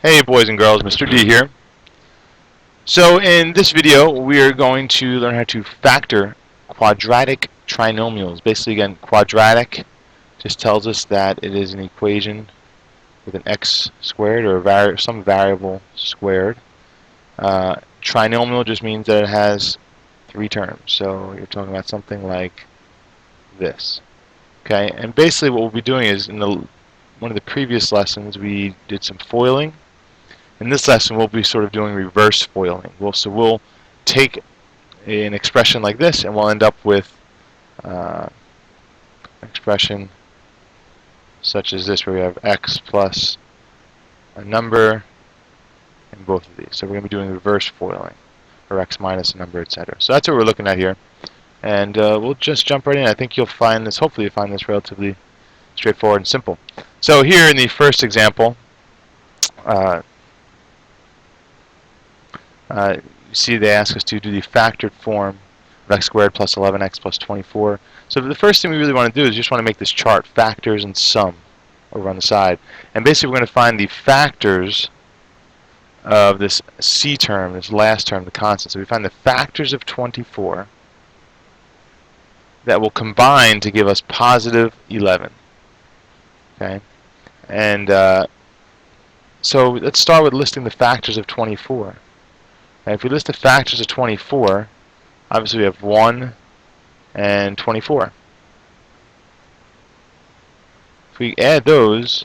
Hey boys and girls, Mr. D here. So in this video we are going to learn how to factor quadratic trinomials. Basically, again, quadratic just tells us that it is an equation with an x squared or some variable squared. Trinomial just means that it has three terms. So you're talking about something like this. Okay, and basically what we'll be doing is in one of the previous lessons we did some foiling. In this lesson, we'll be sort of doing reverse foiling. We'll take an expression like this, and we'll end up with an expression such as this, where we have x plus a number in both of these. So we're going to be doing reverse foiling, or x minus a number, etc. So that's what we're looking at here. And we'll just jump right in. I think you'll find this, hopefully you'll find this relatively straightforward and simple. So here in the first example, you see they ask us to do the factored form of x squared plus 11x plus 24. So the first thing we really want to do is just want to make this chart, factors and sum, over on the side. And basically we're going to find the factors of this c term, this last term, the constant. So we find the factors of 24 that will combine to give us positive 11. Okay, and so let's start with listing the factors of 24. And if we list the factors of 24, obviously we have 1 and 24. If we add those,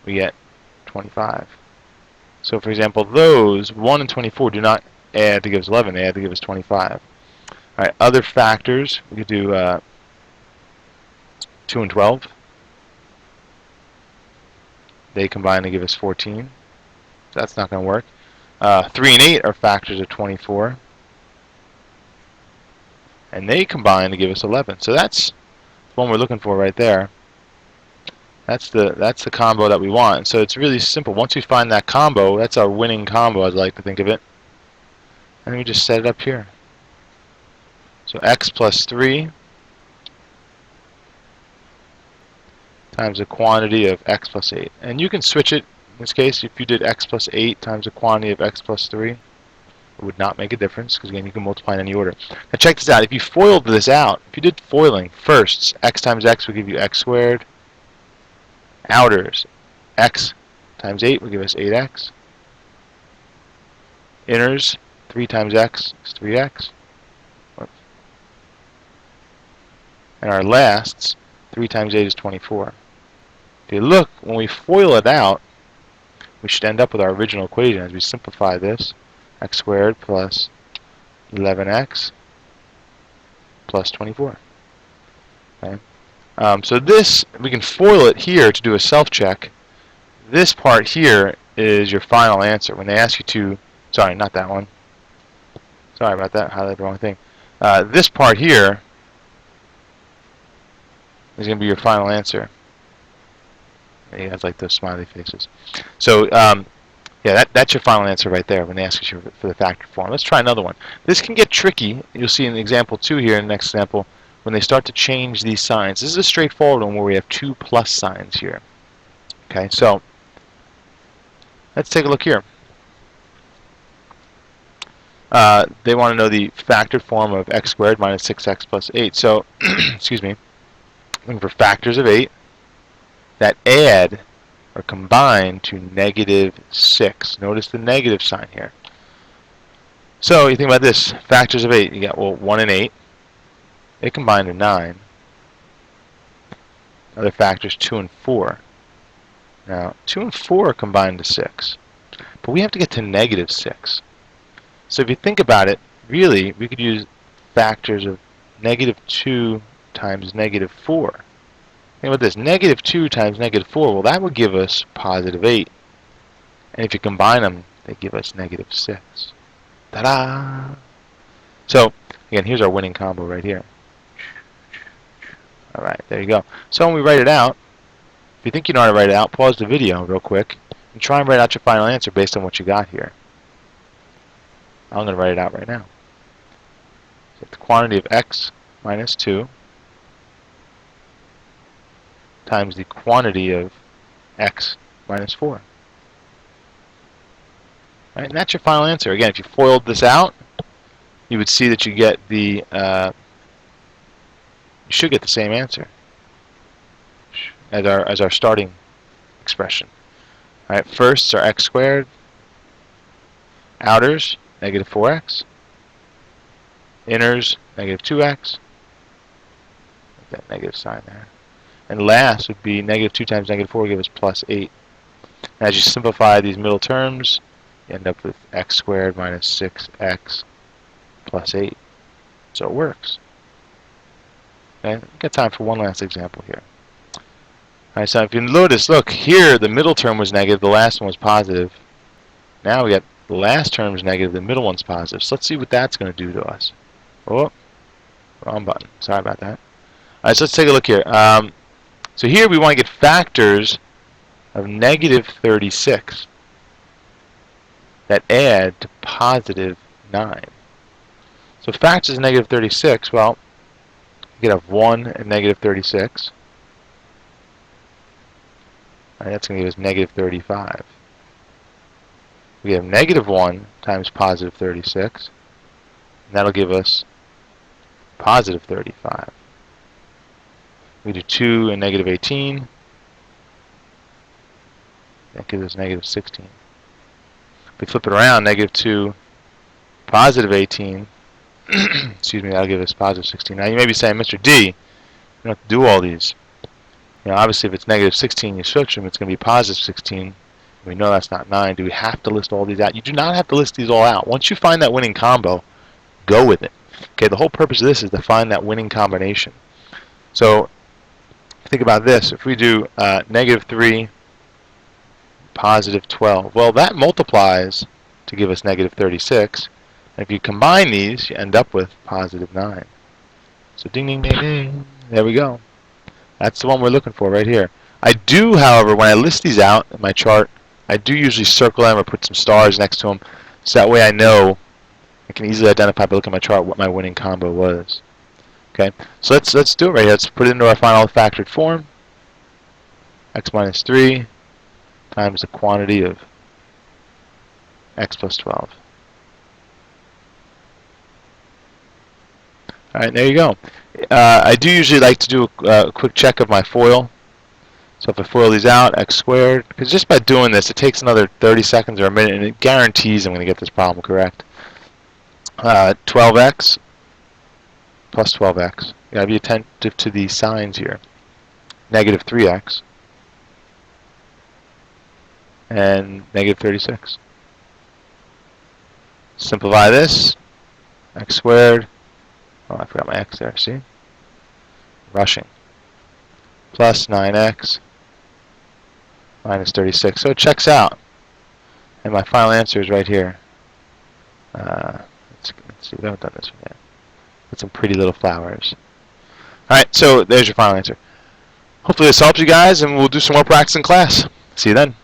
we get 25. So for example, those 1 and 24 do not add to give us 11, they add to give us 25. Alright, other factors, we could do 2 and 12. They combine to give us 14. So that's not going to work. 3 and 8 are factors of 24. And they combine to give us 11. So that's the one we're looking for right there. That's the combo that we want. So it's really simple. Once we find that combo, that's our winning combo, as I like to think of it. And we just set it up here. So x plus 3 times the quantity of x plus 8. And you can switch it. In this case, if you did x plus 8 times the quantity of x plus 3, it would not make a difference, because again, you can multiply in any order. Now check this out. If you foiled this out, if you did foiling, firsts, x times x would give you x squared. Outers, x times 8 will give us 8x. Inners, 3 times x is 3x. And our lasts, 3 times 8 is 24. If you look, when we FOIL it out, we should end up with our original equation as we simplify this. X squared plus 11x plus 24. Okay. So this, we can FOIL it here to do a self-check. This part here is your final answer. When they ask you to, sorry, not that one. Sorry about that, highlighted the wrong thing. This part here is going to be your final answer. You guys like those smiley faces. So, yeah, that's your final answer right there when they ask you for the factor form. Let's try another one. This can get tricky. You'll see in example 2 here in the next example when they start to change these signs. This is a straightforward one where we have 2 plus signs here. Okay, so let's take a look here. They want to know the factored form of x squared minus 6x plus 8. So, excuse me, looking for factors of 8 that add or combine to negative 6. Notice the negative sign here. So you think about this, factors of 8. You got, well, 1 and 8. They combine to 9. Other factors, 2 and 4. Now, 2 and 4 combine to 6. But we have to get to negative 6. So if you think about it, really, we could use factors of negative 2 times negative 4. Think about this, negative 2 times negative 4, well, that would give us positive 8. And if you combine them, they give us negative 6. Ta-da! So, again, here's our winning combo right here. Alright, there you go. So when we write it out, if you think you know how to write it out, pause the video real quick and try and write out your final answer based on what you got here. I'm going to write it out right now. So the quantity of x minus 2 times the quantity of x minus 4. Right? And that's your final answer. Again, if you FOILed this out, you would see that you get the you should get the same answer as our starting expression. All right, firsts are x squared, outers negative 4x, inners negative 2x. Put that negative sign there. And last would be negative 2 times negative 4 give us plus 8. And as you simplify these middle terms, you end up with x squared minus 6x plus 8. So it works. Okay, we've got time for one last example here. Alright, so if you notice, look, here the middle term was negative, the last one was positive. Now we got the last term is negative, the middle one's positive. So let's see what that's going to do to us. Oh, wrong button. Sorry about that. Alright, so let's take a look here. So here we want to get factors of negative 36 that add to positive 9. So factors of negative 36, well, you could have 1 and negative 36. Right, that's going to give us negative 35. We have negative 1 times positive 36. And that'll give us positive 35. We do 2 and negative 18. That gives us negative 16. If we flip it around, negative 2, positive 18. Excuse me, that'll give us positive 16. Now you may be saying, Mr. D, you don't have to do all these. You know, obviously if it's negative 16, you switch them, it's going to be positive 16. We know that's not 9. Do we have to list all these out? You do not have to list these all out. Once you find that winning combo, go with it. Okay, the whole purpose of this is to find that winning combination. So think about this. If we do negative 3, positive 12, well, that multiplies to give us negative 36. And if you combine these, you end up with positive 9. So ding, ding, ding, ding. There we go. That's the one we're looking for right here. I do, however, when I list these out in my chart, I do usually circle them or put some stars next to them, so that way I know, I can easily identify by looking at my chart what my winning combo was. Okay, so let's do it right here. Let's put it into our final factored form. X minus 3 times the quantity of x plus 12. Alright, there you go. I do usually like to do a quick check of my FOIL. So if I FOIL these out, x squared, because just by doing this, it takes another 30 seconds or a minute, and it guarantees I'm going to get this problem correct. 12x plus 12x. You got to be attentive to the signs here. Negative 3x and negative 36. Simplify this. X squared. Oh, I forgot my x there. See? Rushing. Plus 9x minus 36. So it checks out. And my final answer is right here. Let's see. We haven't done this one yet. With some pretty little flowers. Alright, so there's your final answer. Hopefully this helps you guys, and we'll do some more practice in class. See you then.